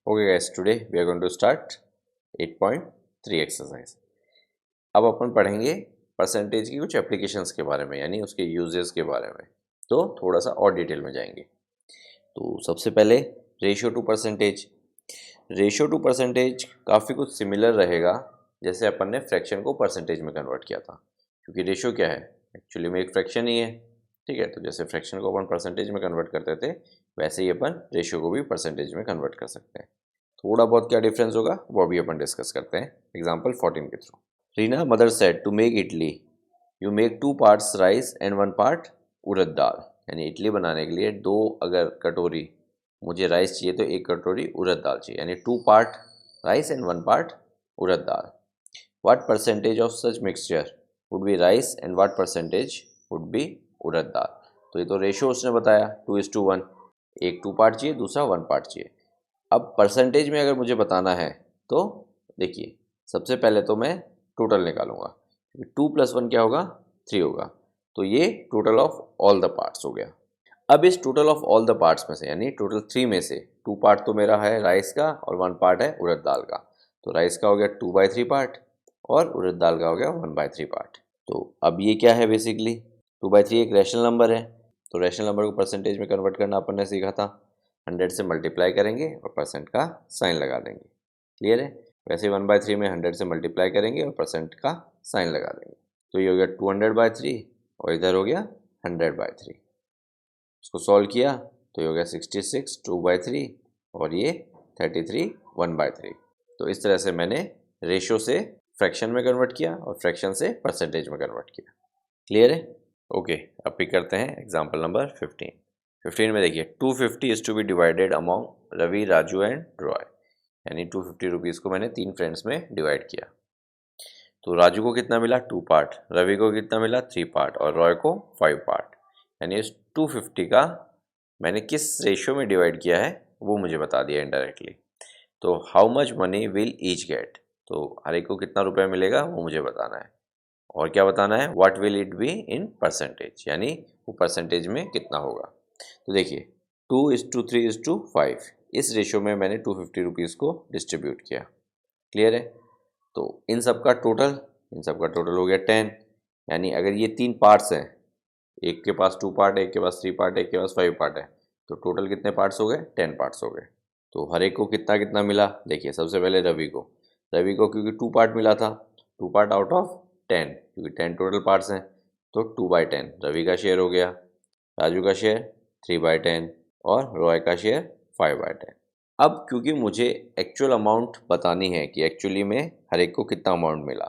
Okay guys, today we are going to start 8.3 exercise. अब अपन पढ़ेंगे percentage की कुछ एप्लीकेशंस के बारे में, यानी उसके यूजेस के बारे में। तो थोड़ा सा और डिटेल में जाएंगे। तो सबसे पहले ratio two percentage. Ratio two percentage काफ़ी कुछ सिमिलर रहेगा जैसे अपन ने फ्रैक्शन को परसेंटेज में कन्वर्ट किया था, क्योंकि रेशियो क्या है, एक्चुअली में एक फ्रैक्शन ही है। ठीक है, तो जैसे फ्रैक्शन को अपन परसेंटेज में कन्वर्ट करते थे वैसे ही अपन रेशियो को भी परसेंटेज में कन्वर्ट कर सकते हैं। थोड़ा बहुत क्या डिफरेंस होगा वो अभी अपन डिस्कस करते हैं एग्जाम्पल 14 के through. Reena mother said to make idli you make 2 parts rice and 1 part urad dal. यानी इडली बनाने के लिए 2 अगर कटोरी मुझे राइस चाहिए तो 1 कटोरी उड़द दाल चाहिए, यानी 2 part rice and 1 part urad dal. What percentage of such mixture would be rice and what percentage would be urad dal. तो ये तो रेशियो उसने बताया 2:1, एक 2 पार्ट चाहिए, दूसरा 1 पार्ट चाहिए। अब परसेंटेज में अगर मुझे बताना है तो देखिए, सबसे पहले तो मैं टोटल निकालूंगा, 2 + 1 क्या होगा, 3 होगा। तो ये total of all the parts हो गया। अब इस total of all the parts में से, यानी टोटल 3 में से 2 पार्ट तो मेरा है राइस का और 1 पार्ट है उड़द दाल का। तो राइस का हो गया 2/3 पार्ट और उड़द दाल का हो गया 1/3 पार्ट। तो अब ये क्या है, बेसिकली 2/3 एक रैशनल नंबर है, तो रैशनल नंबर को परसेंटेज में कन्वर्ट करना अपन ने सीखा था। 100 से मल्टीप्लाई करेंगे और परसेंट का साइन लगा देंगे। क्लियर है। वैसे 1/3 में 100 से मल्टीप्लाई करेंगे और परसेंट का साइन लगा देंगे। तो ये हो गया 200/3 और इधर हो गया 100/3। इसको सॉल्व किया तो ये हो गया 66 2/3 और ये 33 1/3। तो इस तरह से मैंने रेशियो से फ्रैक्शन में कन्वर्ट किया और फ्रैक्शन से परसेंटेज में कन्वर्ट किया। क्लियर है। ओके, अब पिक करते हैं एग्जाम्पल नंबर 15 में देखिए 250 is to be divided among Ravi, Raju and Roy. यानी 250 रुपीज़ को मैंने 3 फ्रेंड्स में डिवाइड किया। तो राजू को कितना मिला, 2 पार्ट, रवि को कितना मिला, 3 पार्ट और रॉय को 5 पार्ट। यानी इस 250 का मैंने किस रेशियो में डिवाइड किया है वो मुझे बता दिया इनडायरेक्टली। तो how much money will each get, तो हर एक को कितना रुपया मिलेगा वो मुझे बताना है। और क्या बताना है, what will it be in percentage, यानी वो परसेंटेज में कितना होगा। तो देखिए 2:3:5 इस रेशियो में मैंने 250 रुपीज़ को डिस्ट्रीब्यूट किया। क्लियर है। तो इन सब का टोटल हो गया 10। यानी अगर ये 3 पार्ट्स हैं, एक के पास 2 पार्ट है, एक के पास 3 पार्ट है, एक के पास 5 पार्ट है, तो टोटल कितने पार्ट्स हो गए, 10 पार्ट्स हो गए। तो हर एक को कितना कितना मिला, देखिए सबसे पहले रवि को क्योंकि 2 पार्ट मिला था, 2 पार्ट आउट ऑफ 10, क्योंकि 10 टोटल पार्ट्स हैं, तो 2/10 रवि का शेयर हो गया। राजू का शेयर 3/10 और रॉय का शेयर 5/10। अब क्योंकि मुझे एक्चुअल अमाउंट बतानी है कि एक्चुअली में हर एक को कितना अमाउंट मिला,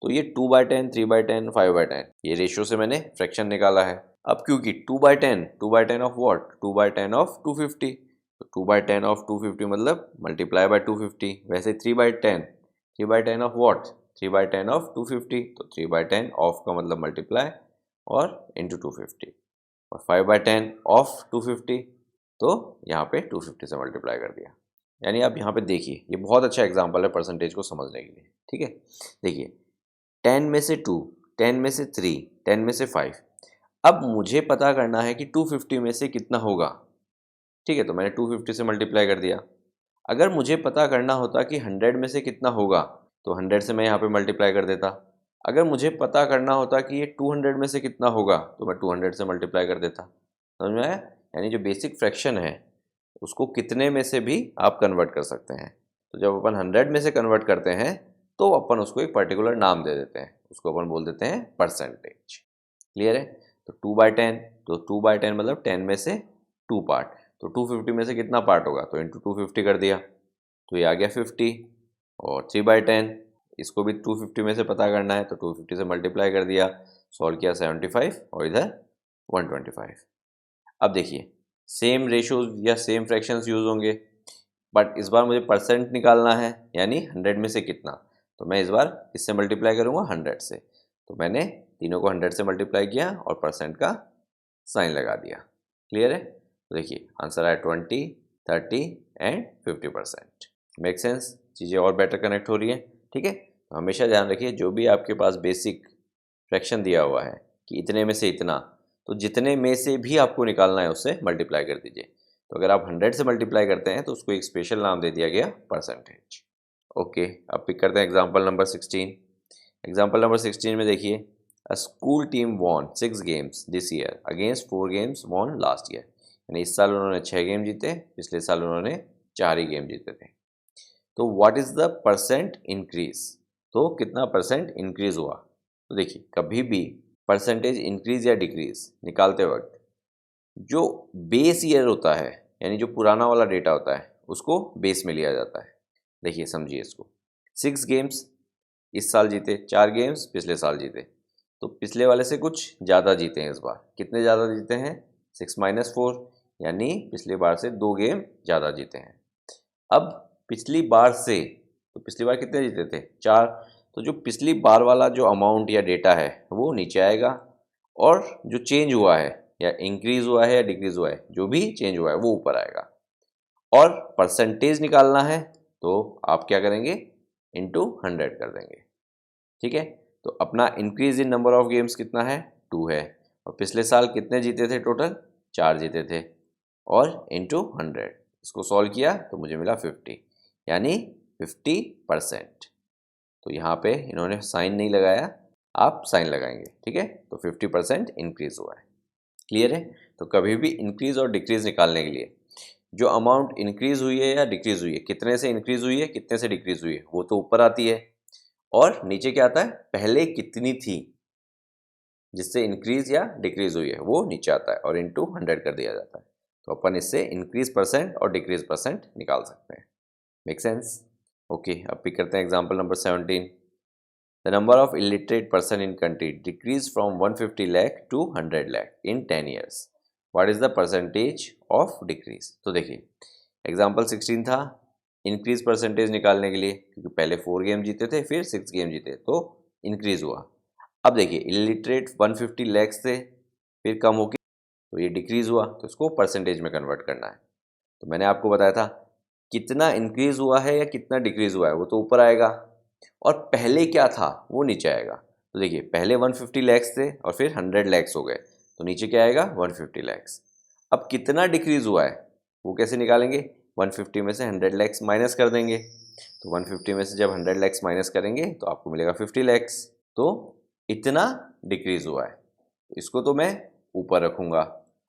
तो ये 2/10 3/10 5/10 ये रेशियो से मैंने फ्रैक्शन निकाला है। अब क्योंकि 2/10 ऑफ व्हाट, 2/10 ऑफ 250, तो 2/10 ऑफ 250 मतलब मल्टीप्लाई बाय 250। वैसे 3/10 ऑफ व्हाट, 3/10 ऑफ 250, तो 3/10 ऑफ का मतलब मल्टीप्लाई और इंटू 250, और 5/10 ऑफ 250, तो यहाँ पे 250 से मल्टीप्लाई कर दिया। यानी आप यहाँ पे देखिए, ये बहुत अच्छा एग्जांपल है परसेंटेज को समझने के लिए। ठीक है, देखिए 10 में से 2, 10 में से 3, 10 में से 5। अब मुझे पता करना है कि 250 में से कितना होगा। ठीक है, तो मैंने 250 से मल्टीप्लाई कर दिया। अगर मुझे पता करना होता कि 100 में से कितना होगा, तो 100 से मैं यहाँ पे मल्टीप्लाई कर देता। अगर मुझे पता करना होता कि ये 200 में से कितना होगा, तो मैं 200 से मल्टीप्लाई कर देता। समझ में आया। यानी जो बेसिक फ्रैक्शन है उसको कितने में से भी आप कन्वर्ट कर सकते हैं। तो जब अपन 100 में से कन्वर्ट करते हैं तो अपन उसको एक पर्टिकुलर नाम दे देते हैं, उसको अपन बोल देते हैं परसेंटेज। क्लियर है। तो 2/10, तो 2/10 मतलब 10 में से 2 पार्ट, तो 250 में से कितना पार्ट होगा, तो इंटू 250 कर दिया, तो ये आ गया 50। और 3/10 इसको भी 250 में से पता करना है, तो 250 से मल्टीप्लाई कर दिया, सॉल्व किया 75 और इधर 125। अब देखिए सेम रेशियोज या सेम फ्रैक्शंस यूज होंगे, बट इस बार मुझे परसेंट निकालना है, यानी 100 में से कितना। तो मैं इस बार इससे मल्टीप्लाई करूँगा 100 से, तो मैंने तीनों को 100 से मल्टीप्लाई किया और परसेंट का साइन लगा दिया। क्लियर है। तो देखिए आंसर आया 20, 30 एंड 50%। मेक सेंस, चीज़ें और बेटर कनेक्ट हो रही है। ठीक है, तो हमेशा ध्यान रखिए जो भी आपके पास बेसिक फ्रैक्शन दिया हुआ है कि इतने में से इतना, तो जितने में से भी आपको निकालना है उससे मल्टीप्लाई कर दीजिए। तो अगर आप 100 से मल्टीप्लाई करते हैं तो उसको एक स्पेशल नाम दे दिया गया परसेंटेज। ओके, अब पिक करते हैं एग्जाम्पल नंबर 16। एग्जाम्पल नंबर 16 में देखिए, a school team won 6 games this year against 4 games won last year. यानी इस साल उन्होंने 6 गेम जीते, पिछले साल उन्होंने 4 ही गेम जीते थे। तो what is the percent increase, तो कितना परसेंट इंक्रीज हुआ। तो देखिए, कभी भी परसेंटेज इंक्रीज या डिक्रीज निकालते वक्त जो बेस ईयर होता है, यानी जो पुराना वाला डेटा होता है, उसको बेस में लिया जाता है। देखिए समझिए इसको, 6 गेम्स इस साल जीते, 4 गेम्स पिछले साल जीते, तो पिछले वाले से कुछ ज़्यादा जीते हैं इस बार। कितने ज़्यादा जीते हैं, 6 - 4, यानी पिछली बार से 2 गेम ज़्यादा जीते हैं। अब पिछली बार से, तो पिछली बार कितने जीते थे, 4, तो जो पिछली बार वाला जो अमाउंट या डेटा है वो नीचे आएगा, और जो चेंज हुआ है या इंक्रीज हुआ है या डिक्रीज हुआ है, जो भी चेंज हुआ है वो ऊपर आएगा। और परसेंटेज निकालना है तो आप क्या करेंगे, इंटू 100 कर देंगे। ठीक है, तो अपना increase in number of games कितना है, 2 है, और पिछले साल कितने जीते थे, टोटल 4 जीते थे, और इंटू 100 इसको सॉल्व किया तो मुझे मिला 50, यानी 50%। तो यहाँ पे इन्होंने साइन नहीं लगाया, आप साइन लगाएंगे। ठीक है, तो 50% इंक्रीज हुआ है। क्लियर है। तो कभी भी इंक्रीज और डिक्रीज निकालने के लिए जो अमाउंट इंक्रीज हुई है या डिक्रीज हुई है, कितने से इंक्रीज हुई है कितने से डिक्रीज हुई है, वो तो ऊपर आती है, और नीचे क्या आता है, पहले कितनी थी जिससे इंक्रीज या डिक्रीज हुई है वो नीचे आता है, और इंटू 100 कर दिया जाता है। तो अपन इससे इंक्रीज परसेंट और डिक्रीज परसेंट निकाल सकते हैं। Make sense. ओके, अब पिक करते हैं example number 17। The number of illiterate person in country decreased from 150 lakh to 100 lakh in 10 years. What is the percentage of decrease? तो देखिए, एग्जाम्पल 16 था, इंक्रीज परसेंटेज निकालने के लिए, क्योंकि पहले 4 गेम जीते थे फिर 6 गेम जीते तो इंक्रीज हुआ। अब देखिए, इलिटरेट 150 लैक्स थे, फिर कम होके तो ये डिक्रीज हुआ, तो इसको परसेंटेज में कन्वर्ट करना है। तो मैंने आपको बताया था कितना इंक्रीज हुआ है या कितना डिक्रीज हुआ है वो तो ऊपर आएगा, और पहले क्या था वो नीचे आएगा। तो देखिए, पहले 150 लैक्स थे और फिर 100 लैक्स हो गए, तो नीचे क्या आएगा, 150 लैक्स। अब कितना डिक्रीज हुआ है वो कैसे निकालेंगे, 150 में से 100 लैक्स माइनस कर देंगे। तो 150 में से जब 100 लैक्स माइनस करेंगे तो आपको मिलेगा 50 लैक्स। तो इतना डिक्रीज हुआ है, इसको तो मैं ऊपर रखूँगा,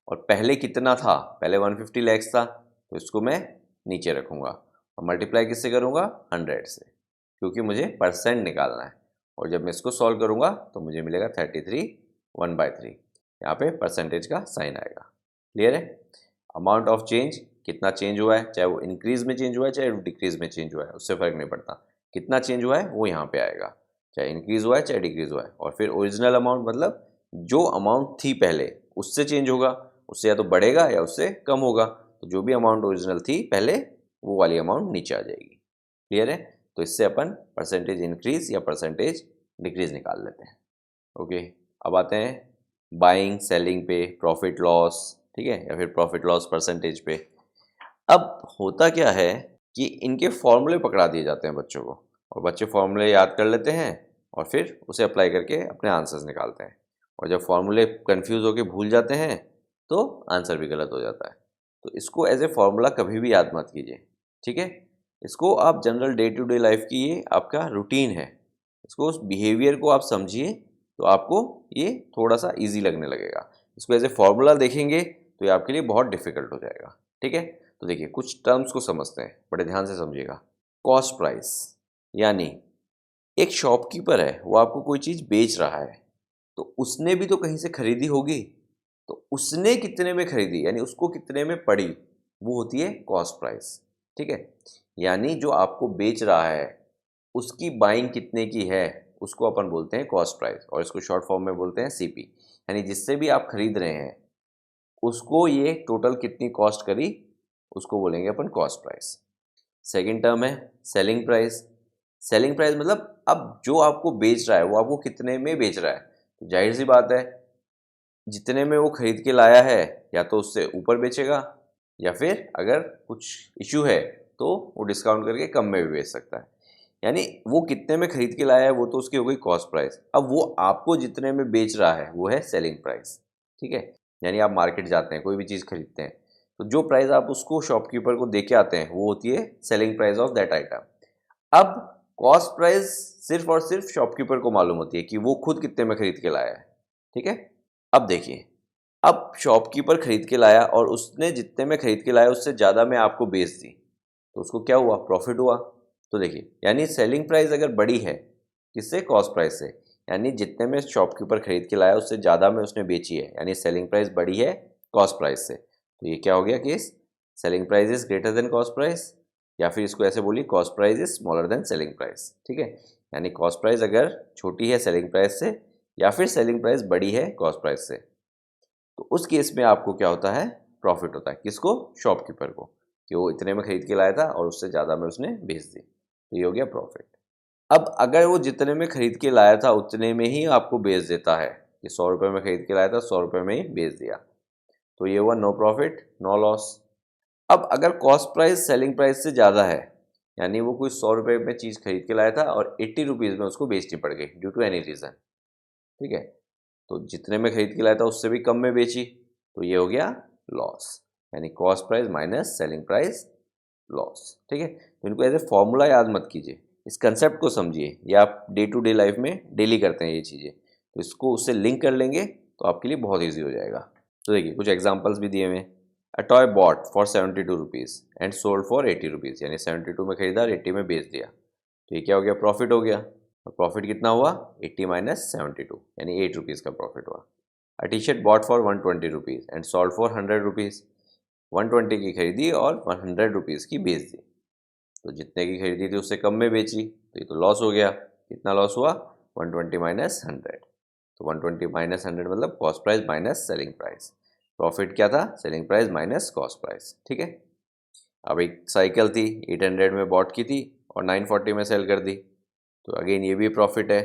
और पहले कितना था, पहले 150 लैक्स था, तो इसको मैं नीचे रखूँगा, और मल्टीप्लाई किससे करूँगा, 100 से, क्योंकि मुझे परसेंट निकालना है। और जब मैं इसको सॉल्व करूँगा तो मुझे मिलेगा 33 1/3, यहाँ पे परसेंटेज का साइन आएगा। क्लियर है। अमाउंट ऑफ चेंज, कितना चेंज हुआ है, चाहे वो इंक्रीज में चेंज हुआ है चाहे वो डिक्रीज में चेंज हुआ है, उससे फ़र्क नहीं पड़ता, कितना चेंज हुआ है वो यहाँ पे आएगा, चाहे इंक्रीज हुआ है चाहे डिक्रीज हुआ है। और फिर ओरिजिनल अमाउंट मतलब जो अमाउंट थी पहले उससे चेंज होगा, उससे या तो बढ़ेगा या उससे कम होगा, तो जो भी अमाउंट ओरिजिनल थी पहले वो वाली अमाउंट नीचे आ जाएगी। क्लियर है। तो इससे अपन परसेंटेज इंक्रीज या परसेंटेज डिक्रीज निकाल लेते हैं। ओके, अब आते हैं बाइंग सेलिंग पे, प्रॉफिट लॉस, ठीक है, या फिर प्रॉफिट लॉस परसेंटेज पे। अब होता क्या है कि इनके फॉर्मूले पकड़ा दिए जाते हैं बच्चों को, और बच्चे फॉर्मूले याद कर लेते हैं और फिर उसे अप्लाई करके अपने आंसर्स निकालते हैं, और जब फॉर्मूले कन्फ्यूज़ होकर भूल जाते हैं तो आंसर भी गलत हो जाता है। तो इसको एज ए फॉर्मूला कभी भी याद मत कीजिए। ठीक है, इसको आप general day to day life की, ये आपका रूटीन है, इसको उस बिहेवियर को आप समझिए तो आपको ये थोड़ा सा इजी लगने लगेगा। इसको एज ए फॉर्मूला देखेंगे तो ये आपके लिए बहुत डिफिकल्ट हो जाएगा। ठीक है, तो देखिए कुछ टर्म्स को समझते हैं, बड़े ध्यान से समझिएगा। कॉस्ट प्राइस, यानी एक शॉपकीपर है, वो आपको कोई चीज़ बेच रहा है, तो उसने भी तो कहीं से खरीदी होगी, तो उसने कितने में खरीदी यानी उसको कितने में पड़ी, वो होती है कॉस्ट प्राइस। ठीक है, यानी जो आपको बेच रहा है उसकी बाइंग कितने की है उसको अपन बोलते हैं कॉस्ट प्राइस, और इसको शॉर्ट फॉर्म में बोलते हैं सीपी, यानी जिससे भी आप खरीद रहे हैं उसको ये टोटल कितनी कॉस्ट करी उसको बोलेंगे अपन कॉस्ट प्राइस। सेकंड टर्म है सेलिंग प्राइस। सेलिंग प्राइस मतलब अब जो आपको बेच रहा है वो आपको कितने में बेच रहा है, तो जाहिर सी बात है जितने में वो खरीद के लाया है या तो उससे ऊपर बेचेगा, या फिर अगर कुछ इशू है तो वो डिस्काउंट करके कम में भी बेच सकता है। यानी वो कितने में खरीद के लाया है वो तो उसकी हो गई कॉस्ट प्राइस, अब वो आपको जितने में बेच रहा है वो है सेलिंग प्राइस। ठीक है, यानी आप मार्केट जाते हैं कोई भी चीज़ खरीदते हैं तो जो प्राइस आप उसको शॉपकीपर को दे के आते हैं वो होती है selling price of that item. अब कॉस्ट प्राइस सिर्फ और सिर्फ शॉपकीपर को मालूम होती है कि वो खुद कितने में खरीद के लाया है, ठीक है। अब देखिए, अब शॉपकीपर खरीद के लाया और उसने जितने में खरीद के लाया उससे ज़्यादा में आपको बेच दी, तो उसको क्या हुआ? प्रॉफिट हुआ। तो देखिए, यानी सेलिंग प्राइस अगर बड़ी है किससे? कॉस्ट प्राइस से, यानी जितने में शॉपकीपर खरीद के लाया उससे ज़्यादा में उसने बेची है, यानी सेलिंग प्राइस बड़ी है कॉस्ट प्राइस से। तो ये क्या हो गया case? Selling price is greater than cost price, या फिर इसको ऐसे बोलिए cost price is smaller than selling price, ठीक है। यानी कॉस्ट प्राइस अगर छोटी है सेलिंग प्राइस से, या फिर सेलिंग प्राइस बड़ी है कॉस्ट प्राइस से, तो उस केस में आपको क्या होता है? प्रॉफिट होता है। किसको? शॉपकीपर को, कि वो इतने में खरीद के लाया था और उससे ज़्यादा में उसने बेच दी, तो ये हो गया प्रॉफिट। अब अगर वो जितने में खरीद के लाया था उतने में ही आपको बेच देता है, कि 100 रुपये में खरीद के लाया था 100 रुपये में ही बेच दिया, तो ये हुआ नो प्रॉफिट नो लॉस। अब अगर कॉस्ट प्राइस सेलिंग प्राइस से ज़्यादा है, यानी वो कोई 100 रुपये में चीज़ खरीद के लाया था और 80 रुपीज़ में उसको बेचनी पड़ गई ड्यू टू एनी रीज़न, ठीक है, तो जितने में खरीद के लाया था उससे भी कम में बेची, तो ये हो गया लॉस, यानी cost price minus selling price loss, ठीक है। तो इनको एज ए फॉर्मूला याद मत कीजिए, इस कंसेप्ट को समझिए, ये आप डे टू डे लाइफ में डेली करते हैं ये चीज़ें, तो इसको उससे लिंक कर लेंगे तो आपके लिए बहुत ईजी हो जाएगा। तो देखिए कुछ एग्जाम्पल्स भी दिए हुए हैं। A toy bought for 72 rupees and sold for 80 rupees, यानी 72 में खरीदा और 80 में बेच दिया, तो ये क्या हो गया? प्रॉफिट हो गया। और प्रॉफिट कितना हुआ? 80 माइनस 72, यानी 8 रुपीज़ का प्रॉफिट हुआ। A T shirt bought for 120 rupees and sold for 100 rupees, 120 की खरीदी और 100 रुपीज़ की बेच दी, तो जितने की खरीदी थी उससे कम में बेची, तो ये तो लॉस हो गया। कितना लॉस हुआ? 120 माइनस 100, तो 120 माइनस 100 मतलब cost price minus selling price. Profit क्या था? Selling price minus cost price, ठीक है। अब एक साइकिल थी 800 में बॉट की थी और 940 में सेल कर दी, तो अगेन ये भी प्रॉफिट है।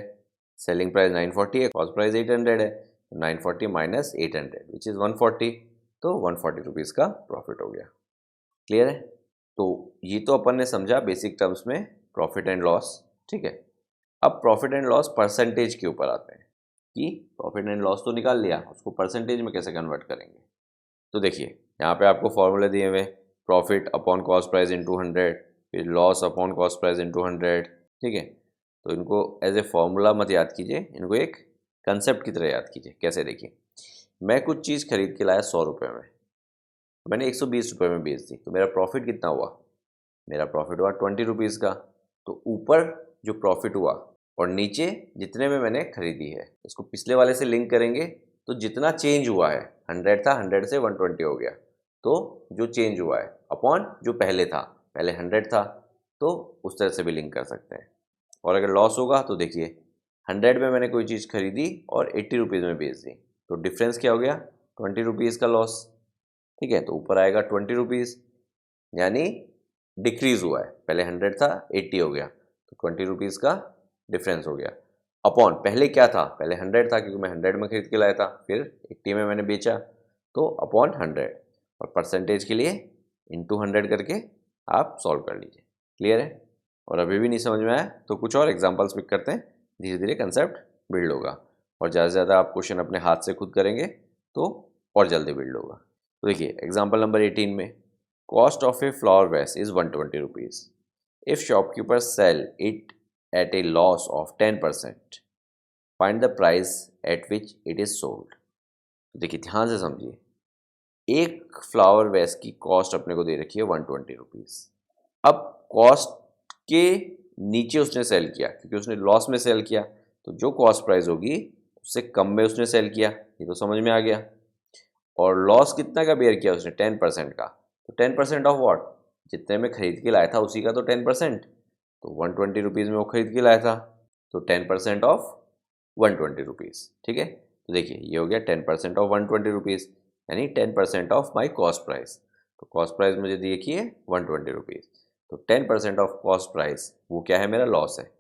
सेलिंग प्राइस 940 है, कॉस्ट प्राइस 800 है, तो 940 माइनस 800 विच इज़ 140, तो 140 रुपीज़ का प्रॉफिट हो गया। क्लियर है? तो ये तो अपन ने समझा बेसिक टर्म्स में प्रॉफिट एंड लॉस, ठीक है। अब प्रॉफिट एंड लॉस परसेंटेज के ऊपर आते हैं, कि प्रॉफिट एंड लॉस तो निकाल लिया, उसको परसेंटेज में कैसे कन्वर्ट करेंगे। तो देखिए यहाँ पे आपको फॉर्मूले दिए हुए, profit upon cost price into 100, फिर loss upon cost price into 100, ठीक है। तो इनको एज ए फॉर्मूला मत याद कीजिए, इनको एक कंसेप्ट की तरह याद कीजिए। कैसे? देखिए, मैं कुछ चीज़ खरीद के लाया 100 रुपये में, मैंने 120 रुपये में बेच दी, तो मेरा प्रॉफिट कितना हुआ? मेरा प्रॉफिट हुआ 20 रुपीज़ का। तो ऊपर जो प्रॉफिट हुआ और नीचे जितने में मैंने खरीदी है, इसको पिछले वाले से लिंक करेंगे, तो जितना चेंज हुआ है 100 था, 100 से 120 हो गया, तो जो चेंज हुआ है अपॉन जो पहले था, पहले 100 था, तो उस तरह से भी लिंक कर सकते हैं। और अगर लॉस होगा तो देखिए 100 में मैंने कोई चीज़ खरीदी और 80 रुपीज़ में बेच दी, तो डिफरेंस क्या हो गया? 20 रुपीज़ का लॉस, ठीक है। तो ऊपर आएगा 20 रुपीज़, यानी डिक्रीज़ हुआ है, पहले 100 था 80 हो गया, तो 20 रुपीज़ का डिफरेंस हो गया। अपॉन पहले क्या था? पहले 100 था क्योंकि मैं 100 में खरीद के लाया था, फिर 80 में मैंने बेचा, तो अपॉन 100, और परसेंटेज के लिए इंटू 100 करके आप सॉल्व कर लीजिए। क्लियर है? और अभी भी नहीं समझ में आया तो कुछ और एग्जांपल्स पिक करते हैं, धीरे धीरे कंसेप्ट बिल्ड होगा, और ज़्यादा से ज़्यादा आप क्वेश्चन अपने हाथ से खुद करेंगे तो और जल्दी बिल्ड होगा। तो देखिए एग्जाम्पल नंबर 18 में, cost of a flower vase is 120 rupees, if shopkeeper sell it at a loss of 10%, find the price at which it is sold. देखिए ध्यान से समझिए, एक फ्लावर वेस की कॉस्ट अपने को दे रखी है 120 रुपीज़। अब कॉस्ट के नीचे उसने सेल किया क्योंकि उसने लॉस में सेल किया, तो जो कॉस्ट प्राइस होगी उससे कम में उसने सेल किया, ये तो समझ में आ गया। और लॉस कितना का बेयर किया उसने? 10% का, तो 10% ऑफ व्हाट? जितने में खरीद के लाया था उसी का तो 10%, तो 120 रुपीज़ में वो खरीद के लाया था, तो 10% ऑफ 120 रुपीज़, ठीक है। तो देखिए ये हो गया 10% ऑफ 120 रुपीज़, यानी 10% ऑफ माई कॉस्ट प्राइस। तो कॉस्ट प्राइस मुझे देखी है 120 रुपीज़, तो 10% ऑफ कॉस्ट प्राइस वो क्या है? मेरा लॉस है।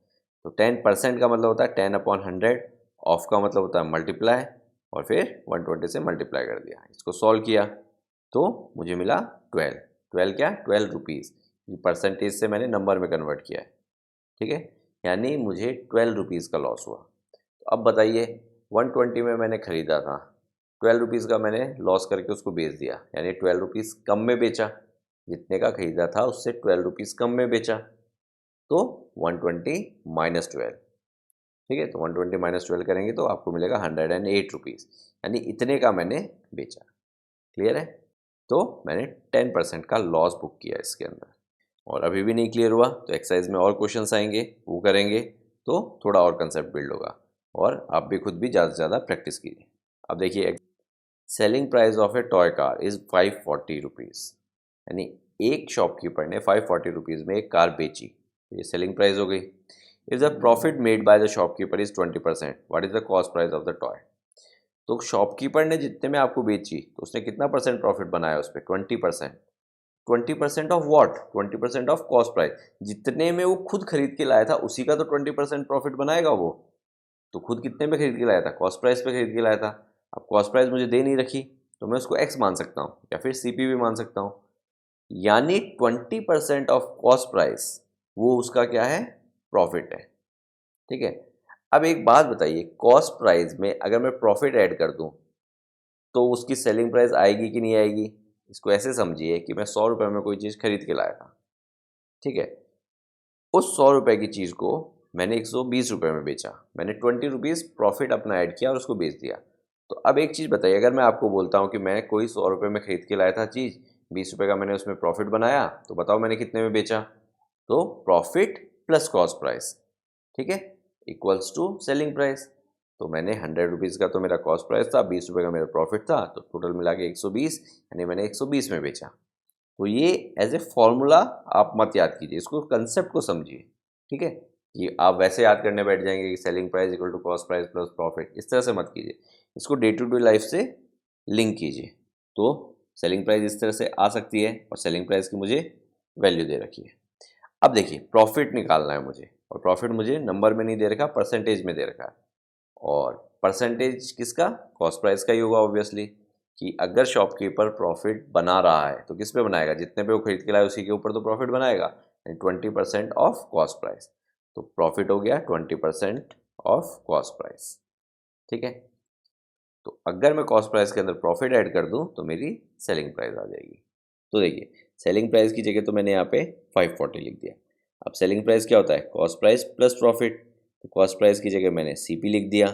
तो 10% का मतलब होता है 10/100, ऑफ का मतलब होता है मल्टीप्लाई, और फिर 120 से मल्टीप्लाई कर दिया। इसको सॉल्व किया तो मुझे मिला 12। 12 क्या? 12 रुपीज़, परसेंटेज से मैंने नंबर में कन्वर्ट किया है, ठीक है। यानी मुझे 12 रुपीज़ का लॉस हुआ। तो अब बताइए 120 में मैंने ख़रीदा था, ₹12 का मैंने लॉस करके उसको बेच दिया, यानी ₹12 कम में बेचा, जितने का खरीदा था उससे ₹12 कम में बेचा, तो 120 माइनस 12, ठीक है। तो 120 माइनस 12 करेंगे तो आपको मिलेगा ₹108, यानी इतने का मैंने बेचा। क्लियर है? तो मैंने 10% का लॉस बुक किया इसके अंदर। और अभी भी नहीं क्लियर हुआ तो एक्सरसाइज में और क्वेश्चंस आएंगे, वो करेंगे तो थोड़ा और कंसेप्ट बिल्ड होगा, और आप भी खुद भी ज़्यादा से ज़्यादा प्रैक्टिस कीजिए। अब देखिए, selling price of A toy car is ₹540, यानी एक शॉपकीपर ने ₹540 में एक कार बेची, तो ये सेलिंग प्राइस हो गई। If the profit made by the shopkeeper is 20%, what is the cost price of the toy. तो शॉपकीपर ने जितने में आपको बेची तो उसने कितना परसेंट प्रॉफिट बनाया उस पर? 20%। 20% of what? 20% of cost price. जितने में वो खुद खरीद के लाया था उसी का तो 20% प्रॉफिट बनाएगा वो। तो खुद कितने में खरीद के लाया था? कॉस्ट प्राइस पे खरीद के लाया था। अब कॉस्ट प्राइस मुझे दे नहीं रखी तो मैं उसको एक्स मान सकता हूँ या फिर सीपी भी मान सकता हूँ, यानी 20% ऑफ कॉस्ट प्राइस वो उसका क्या है? प्रॉफिट है। ठीक है। अब एक बात बताइए, कॉस्ट प्राइस में अगर मैं प्रॉफिट ऐड कर दूं तो उसकी सेलिंग प्राइस आएगी कि नहीं आएगी? इसको ऐसे समझिए कि मैं 100 रुपये में कोई चीज़ खरीद के लाया था, ठीक है। उस 100 रुपये की चीज़ को मैंने 120 रुपये में बेचा, मैंने 20 रुपीज़ प्रॉफिट अपना ऐड किया और उसको बेच दिया। तो अब एक चीज़ बताइए, अगर मैं आपको बोलता हूँ कि मैं कोई 100 रुपये में खरीद के लाया था चीज़, 20 रुपये का मैंने उसमें प्रॉफिट बनाया, तो बताओ मैंने कितने में बेचा? तो प्रॉफिट प्लस कॉस्ट प्राइस, ठीक है, इक्वल्स टू सेलिंग प्राइस। तो मैंने 100 रुपीज़ का तो मेरा कॉस्ट प्राइस था, 20 रुपये का मेरा प्रॉफिट था, तो टोटल मिला के 120, यानी मैंने 120 में बेचा। तो ये एज ए फॉर्मूला आप मत याद कीजिए, इसको कंसेप्ट को समझिए, ठीक है। कि आप वैसे याद करने बैठ जाएंगे कि selling price equal to cost price plus profit, इस तरह से मत कीजिए। इसको डे टू डे लाइफ से लिंक कीजिए। तो सेलिंग प्राइस इस तरह से आ सकती है और सेलिंग प्राइस की मुझे वैल्यू दे रखी है। अब देखिए, प्रॉफिट निकालना है मुझे, और प्रॉफिट मुझे नंबर में नहीं दे रखा, परसेंटेज में दे रखा है। और परसेंटेज किसका? कॉस्ट प्राइस का ही होगा ऑब्वियसली, कि अगर शॉपकीपर प्रॉफिट बना रहा है तो किस पे बनाएगा? जितने पे वो खरीद के लाए उसी के ऊपर तो प्रॉफिट बनाएगा, 20% ऑफ कॉस्ट प्राइस। तो प्रॉफिट हो गया 20% ऑफ कॉस्ट प्राइस, ठीक है। तो अगर मैं कॉस्ट प्राइस के अंदर प्रॉफिट ऐड कर दूं तो मेरी सेलिंग प्राइस आ जाएगी। तो देखिए, सेलिंग प्राइस की जगह तो मैंने यहाँ पे 540 लिख दिया। अब सेलिंग प्राइस क्या होता है? Cost price plus profit. तो कॉस्ट प्राइस की जगह मैंने सीपी लिख दिया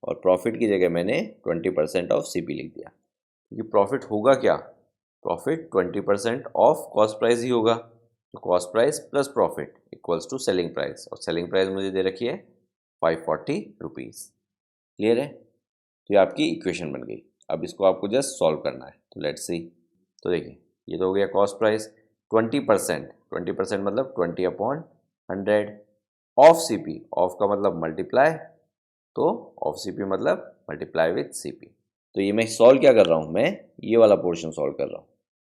और प्रॉफिट की जगह मैंने 20% ऑफ सीपी लिख दिया। क्योंकि प्रॉफिट होगा क्या? प्रॉफिट 20% ऑफ कॉस्ट प्राइस ही होगा। तो cost price plus profit equals to selling price, और सेलिंग प्राइस मुझे दे रखी है 540 रुपीज़। क्लियर है? तो ये आपकी इक्वेशन बन गई। अब इसको आपको जस्ट सॉल्व करना है, तो लेट्स सी। तो देखिए, ये तो हो गया कॉस्ट प्राइस। 20% मतलब 20/100 ऑफ सीपी, ऑफ का मतलब मल्टीप्लाई, तो ऑफ सीपी मतलब मल्टीप्लाई विथ सीपी। तो ये मैं सॉल्व क्या कर रहा हूँ? मैं ये वाला पोर्शन सॉल्व कर रहा हूँ,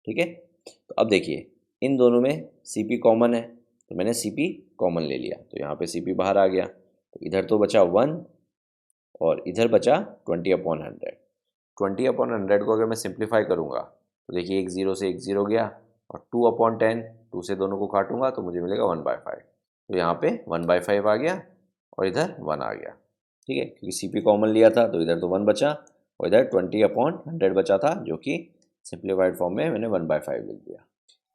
ठीक है। तो अब देखिए, इन दोनों में सीपी कॉमन है, तो मैंने सीपी कॉमन ले लिया, तो यहाँ पे सीपी बाहर आ गया। तो इधर तो बचा 1 और इधर बचा 20/100। 20/100 को अगर मैं सिंप्लीफाई करूँगा तो देखिए, एक ज़ीरो से एक ज़ीरो गया, और 2/10, 2 से दोनों को काटूंगा तो मुझे मिलेगा 1/5। तो यहाँ पे 1/5 आ गया और इधर 1 आ गया, ठीक है, क्योंकि सीपी कॉमन लिया था तो इधर तो 1 बचा और इधर 20/100 बचा था, जो कि सिंप्लीफाइड फॉर्म में मैंने 1/5 लिख दिया।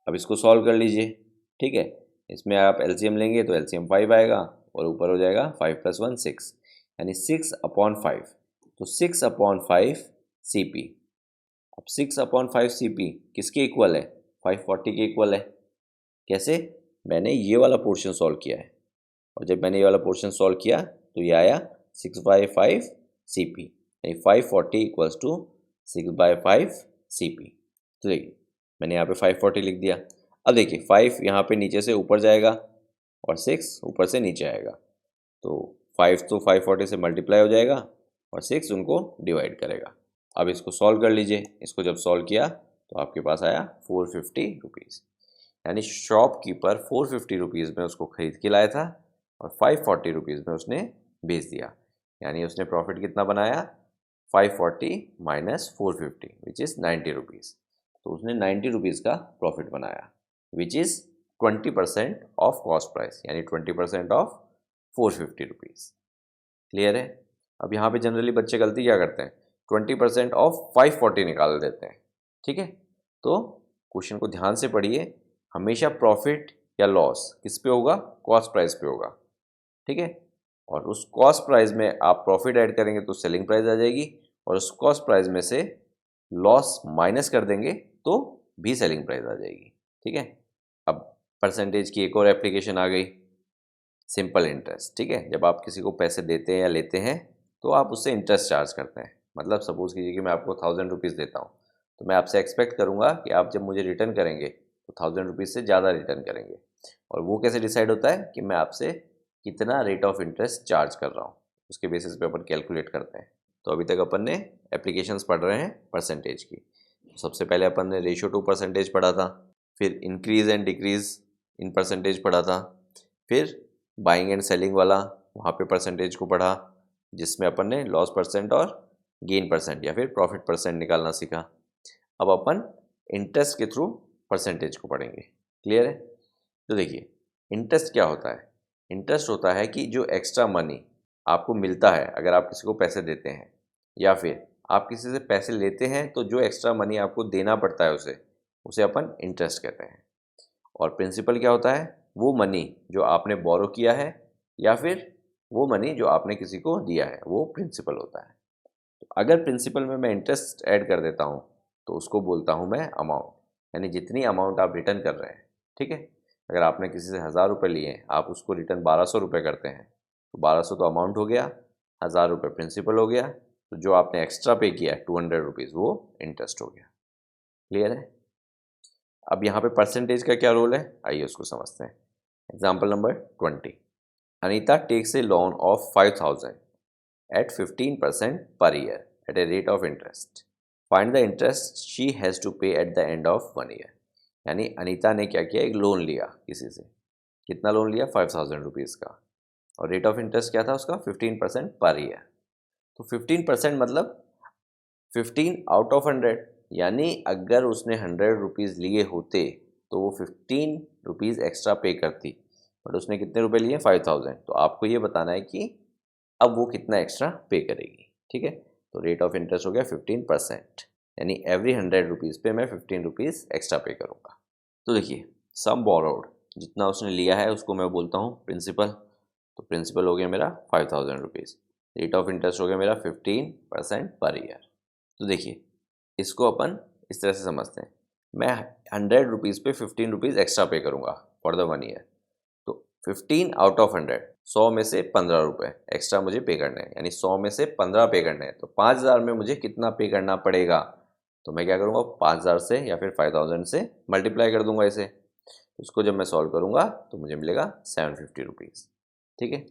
अब इसको सॉल्व कर लीजिए, ठीक है। इसमें आप एलसीएम लेंगे तो एलसीएम 5 आएगा और ऊपर हो जाएगा 5 + 1 6, यानी 6/5। तो 6/5 सीपी। अब 6/5 सीपी किसके इक्वल है? 540 के इक्वल है। कैसे? मैंने ये वाला पोर्शन सॉल्व किया है, और जब मैंने ये वाला पोर्शन सॉल्व किया तो ये आया 6/5 सीपी, यानी 540 इक्वल्स टू 6/5 सीपी। तो देखिए, मैंने यहाँ पे 540 लिख दिया। अब देखिए, 5 यहाँ पे नीचे से ऊपर जाएगा और 6 ऊपर से नीचे आएगा, तो 5 तो 540 से मल्टीप्लाई हो जाएगा और 6 उनको डिवाइड करेगा। अब इसको सॉल्व कर लीजिए। इसको जब सॉल्व किया तो आपके पास आया 450 रुपीज़, यानी शॉपकीपर 450 रुपीज़ में उसको खरीद के लाया था और 540 रुपीज़ में उसने बेच दिया, यानी उसने प्रॉफिट कितना बनाया? 540 माइनस 450 विच इज़ 90 रुपीज़। तो उसने 90 रुपीज़ का प्रॉफिट बनाया, which is 20% of cost price, यानी 20% ऑफ 450 रुपीज़। क्लियर है? अब यहाँ पे जनरली बच्चे गलती क्या करते हैं? 20% ऑफ 540 निकाल देते हैं। ठीक है, तो क्वेश्चन को ध्यान से पढ़िए, हमेशा प्रॉफिट या लॉस किस पे होगा, कॉस्ट प्राइस पे होगा। ठीक है, और उस कॉस्ट प्राइस में आप प्रॉफिट ऐड करेंगे तो सेलिंग प्राइस आ जाएगी, और उस कॉस्ट प्राइस में से लॉस माइनस कर देंगे तो भी सेलिंग प्राइस आ जाएगी। ठीक है, अब परसेंटेज की एक और एप्लीकेशन आ गई, सिंपल इंटरेस्ट। ठीक है, जब आप किसी को पैसे देते हैं या लेते हैं तो आप उससे इंटरेस्ट चार्ज करते हैं। मतलब सपोज कीजिए कि मैं आपको 1000 रुपीज़ देता हूँ, तो मैं आपसे एक्सपेक्ट करूँगा कि आप जब मुझे रिटर्न करेंगे तो 1000 रुपीज़ से ज़्यादा रिटर्न करेंगे। और वो कैसे डिसाइड होता है कि मैं आपसे कितना रेट ऑफ इंटरेस्ट चार्ज कर रहा हूँ, उसके बेसिस पे अपन कैलकुलेट करते हैं। तो अभी तक अपन ने एप्लीकेशंस पढ़ रहे हैं परसेंटेज की। सबसे पहले अपन ने रेशियो टू परसेंटेज पढ़ा था, फिर increase and decrease in percentage पढ़ा था, फिर बाइंग एंड सेलिंग वाला वहाँ पे परसेंटेज को पढ़ा, जिसमें अपन ने लॉस परसेंट और गेन परसेंट या फिर प्रॉफिट परसेंट निकालना सीखा। अब अपन इंटरेस्ट के थ्रू परसेंटेज को पढ़ेंगे। क्लियर है? तो देखिए, इंटरेस्ट क्या होता है? इंटरेस्ट होता है कि जो एक्स्ट्रा मनी आपको मिलता है अगर आप किसी को पैसे देते हैं, या फिर आप किसी से पैसे लेते हैं तो जो एक्स्ट्रा मनी आपको देना पड़ता है उसे अपन इंटरेस्ट कहते हैं। और प्रिंसिपल क्या होता है? वो मनी जो आपने बोरो किया है या फिर वो मनी जो आपने किसी को दिया है, वो प्रिंसिपल होता है। तो अगर प्रिंसिपल में मैं इंटरेस्ट ऐड कर देता हूँ तो उसको बोलता हूँ मैं अमाउंट, यानी जितनी अमाउंट आप रिटर्न कर रहे हैं। ठीक है, अगर आपने किसी से 1000 रुपये लिए हैं, आप उसको रिटर्न 1200 रुपये करते हैं, तो 1200 तो अमाउंट हो गया, 1000 रुपये प्रिंसिपल हो गया, तो जो आपने एक्स्ट्रा पे किया है 200 रुपीज़, वो इंटरेस्ट हो गया। क्लियर है? अब यहाँ पे परसेंटेज का क्या रोल है, आइए उसको समझते हैं। Example number 20, Anita takes a loan of 5000 at 15% per year at a rate of interest. Find the interest she has to pay at the end of 1 year. यानी अनीता ने क्या किया, एक लोन लिया किसी से। कितना लोन लिया? 5000 रुपीज़ का। और रेट ऑफ इंटरेस्ट क्या था उसका? 15% पर ईयर। तो 15% मतलब 15 आउट ऑफ 100, यानी अगर उसने 100 रुपीज़ लिए होते तो वो 15 रुपीज़ एक्स्ट्रा पे करती, बट उसने कितने रुपए लिए? 5000। तो आपको ये बताना है कि अब वो कितना एक्स्ट्रा पे करेगी। ठीक है, तो रेट ऑफ इंटरेस्ट हो गया 15%, यानी एवरी 100 रुपीज़ पे मैं 15 रुपीज़ एक्स्ट्रा पे करूँगा। तो देखिए, सम बोरोड, जितना उसने लिया है उसको मैं बोलता हूँ प्रिंसिपल। तो प्रिंसिपल हो गया मेरा 5000 रुपीज़, रेट ऑफ इंटरेस्ट हो गया मेरा 15% पर ईयर। तो देखिए, इसको अपन इस तरह से समझते हैं, मैं 100 रुपीज़ पे 15 रुपीज़ एक्स्ट्रा पे करूँगा फॉर द 1 ईयर। तो 15 आउट ऑफ 100, 100 में से 15 रुपये एक्स्ट्रा मुझे पे करने हैं, यानी 100 में से 15 पे करने हैं। तो 5000 में मुझे कितना पे करना पड़ेगा? तो मैं क्या करूँगा, 5000 से या फिर 5000 से मल्टीप्लाई कर दूंगा इसे। उसको जब मैं सॉल्व करूँगा तो मुझे मिलेगा 750 रुपीज़। ठीक है,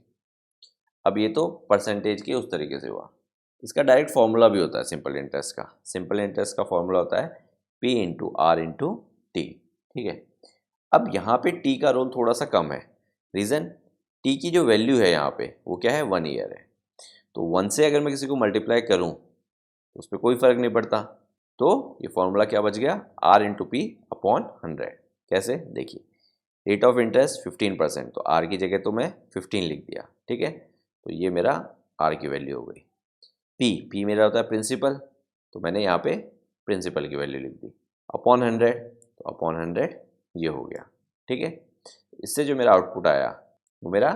अब ये तो परसेंटेज की उस तरीके से हुआ। इसका डायरेक्ट फॉर्मूला भी होता है सिंपल इंटरेस्ट का। सिंपल इंटरेस्ट का फॉर्मूला होता है P into R into T. ठीक है, अब यहाँ पे टी का रोल थोड़ा सा कम है। रीज़न, टी की जो वैल्यू है यहाँ पे वो क्या है, 1 ईयर है। तो 1 से अगर मैं किसी को मल्टीप्लाई करूँ तो उस पर कोई फ़र्क नहीं पड़ता। तो ये फॉर्मूला क्या बच गया, आर इंटू पी अपॉन 100। कैसे? देखिए, रेट ऑफ इंटरेस्ट 15%, तो आर की जगह तो मैं 15 लिख दिया। ठीक है, तो ये मेरा आर की वैल्यू हो गई। पी मेरा होता है प्रिंसिपल, तो मैंने यहाँ पे प्रिंसिपल की वैल्यू लिख दी, अपॉन 100, तो अपॉन 100 ये हो गया। ठीक है, इससे जो मेरा आउटपुट आया वो मेरा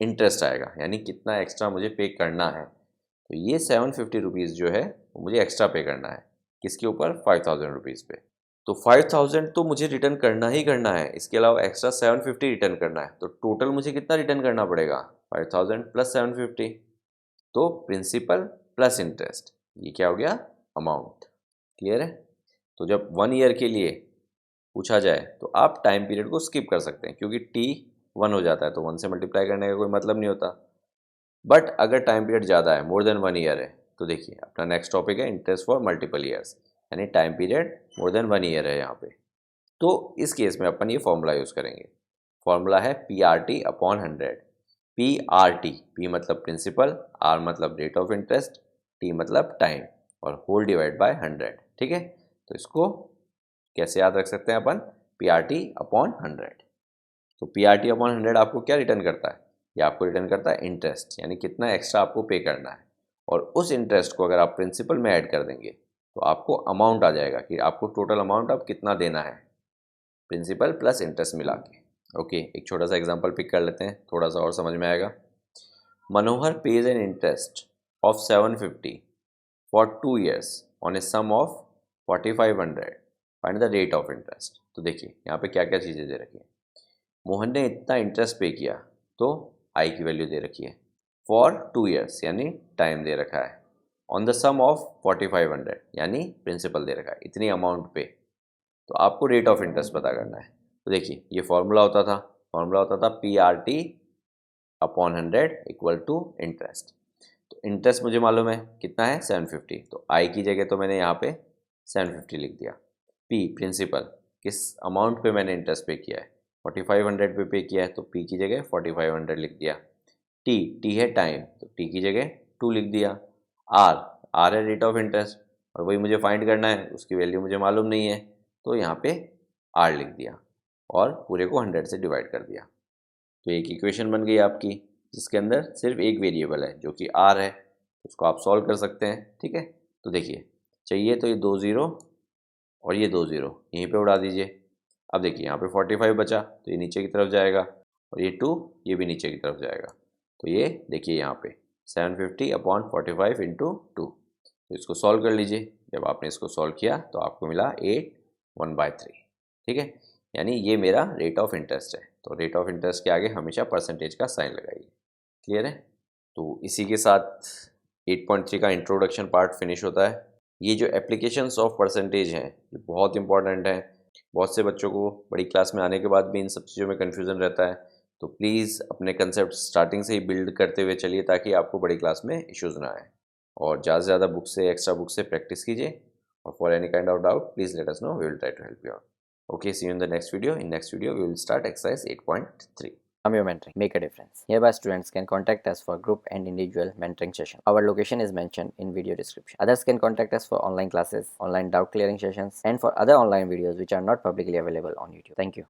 इंटरेस्ट आएगा, यानी कितना एक्स्ट्रा मुझे पे करना है। तो ये 750 रुपीज़ जो है वो मुझे एक्स्ट्रा पे करना है, किसके ऊपर? 5000 रुपीज़ पे। तो 5000 तो मुझे रिटर्न करना ही करना है, इसके अलावा एक्स्ट्रा 750 रिटर्न करना है। तो टोटल मुझे कितना रिटर्न करना पड़ेगा? 5000 प्लस 750। तो प्रिंसिपल प्लस इंटरेस्ट, ये क्या हो गया? अमाउंट। क्लियर है? तो जब 1 ईयर के लिए पूछा जाए तो आप टाइम पीरियड को स्किप कर सकते हैं, क्योंकि टी 1 हो जाता है तो 1 से मल्टीप्लाई करने का कोई मतलब नहीं होता। बट अगर टाइम पीरियड ज़्यादा है, मोर देन 1 ईयर है, तो देखिए अपना नेक्स्ट टॉपिक है इंटरेस्ट फॉर मल्टीपल ईयर्स, यानी time period more than 1 year है यहाँ पे। तो इस केस में अपन ये फॉर्मूला यूज़ करेंगे। फॉर्मूला है P R T upon 100। P R T, P मतलब प्रिंसिपल, आर मतलब रेट ऑफ इंटरेस्ट, टी मतलब टाइम, और होल डिवाइड बाय 100। ठीक है, तो इसको कैसे याद रख सकते हैं अपन? P R T upon 100। तो पी आर टी अपॉन 100 आपको क्या रिटर्न करता है? ये आपको रिटर्न करता है इंटरेस्ट, यानी कितना एक्स्ट्रा आपको पे करना है। और उस इंटरेस्ट को अगर आप प्रिंसिपल में ऐड कर देंगे तो आपको अमाउंट आ जाएगा कि आपको टोटल अमाउंट अब कितना देना है, प्रिंसिपल प्लस इंटरेस्ट मिला के। ओके, एक छोटा सा एग्जांपल पिक कर लेते हैं, थोड़ा सा और समझ में आएगा। Manohar pays an interest of 750 for 2 years on a sum of 4500, find the rate of interest. तो देखिए यहाँ पे क्या क्या चीज़ें दे रखी है। मोहन ने इतना इंटरेस्ट पे किया तो आई की वैल्यू दे रखी है, फॉर 2 years यानी टाइम दे रखा है, ऑन द सम ऑफ 4500 यानी प्रिंसिपल दे रखा है इतनी अमाउंट पे। तो आपको रेट ऑफ इंटरेस्ट पता करना है। तो देखिए ये फॉर्मूला होता था PRT upon 100 equal to interest. तो इंटरेस्ट मुझे मालूम है कितना है 750, तो आई की जगह तो मैंने यहाँ पे 750 लिख दिया। P प्रिंसिपल, किस अमाउंट पे मैंने इंटरेस्ट पे किया है, 4500 पे किया है, तो P की जगह 4500 लिख दिया। T है टाइम, तो T की जगह 2 लिख दिया। R है रेट ऑफ इंटरेस्ट और वही मुझे फाइंड करना है, उसकी वैल्यू मुझे मालूम नहीं है, तो यहाँ पे R लिख दिया और पूरे को 100 से डिवाइड कर दिया। तो एक इक्वेशन बन गई आपकी जिसके अंदर सिर्फ एक वेरिएबल है जो कि R है, उसको आप सॉल्व कर सकते हैं। ठीक है, तो देखिए चाहिए तो ये 2 0 और ये 2 0 यहीं पे उड़ा दीजिए। अब देखिए यहाँ पे 45 बचा तो ये नीचे की तरफ जाएगा और ये 2 ये भी नीचे की तरफ जाएगा। तो ये देखिए यहाँ पे 750 अपॉन 45 इंटू 2, तो इसको सॉल्व कर लीजिए। जब आपने इसको सॉल्व किया तो आपको मिला 8 1/3। ठीक है, यानी ये मेरा रेट ऑफ इंटरेस्ट है। तो रेट ऑफ इंटरेस्ट के आगे हमेशा परसेंटेज का साइन लगाइए। क्लियर है? तो इसी के साथ 8.3 का इंट्रोडक्शन पार्ट फिनिश होता है। ये जो एप्लीकेशंस ऑफ परसेंटेज हैं ये बहुत इंपॉर्टेंट हैं। बहुत से बच्चों को बड़ी क्लास में आने के बाद भी इन सब चीज़ों में कन्फ्यूज़न रहता है, तो प्लीज़ अपने कंसेप्ट स्टार्टिंग से ही बिल्ड करते हुए चलिए ताकि आपको बड़ी क्लास में इश्यूज़ ना आए। और ज़्यादा से ज़्यादा बुक से, एक्स्ट्रा बुक से प्रैक्टिस कीजिए। और for any kind of doubt please let us know, we will try to help you out. Okay, see you in the next video. In next video, we will start exercise 8.3. Your mentoring make a difference. Hereby students can contact us for group and individual mentoring session. Our location is mentioned in video description. Others can contact us for online classes, online doubt clearing sessions, and for other online videos which are not publicly available on YouTube. Thank you.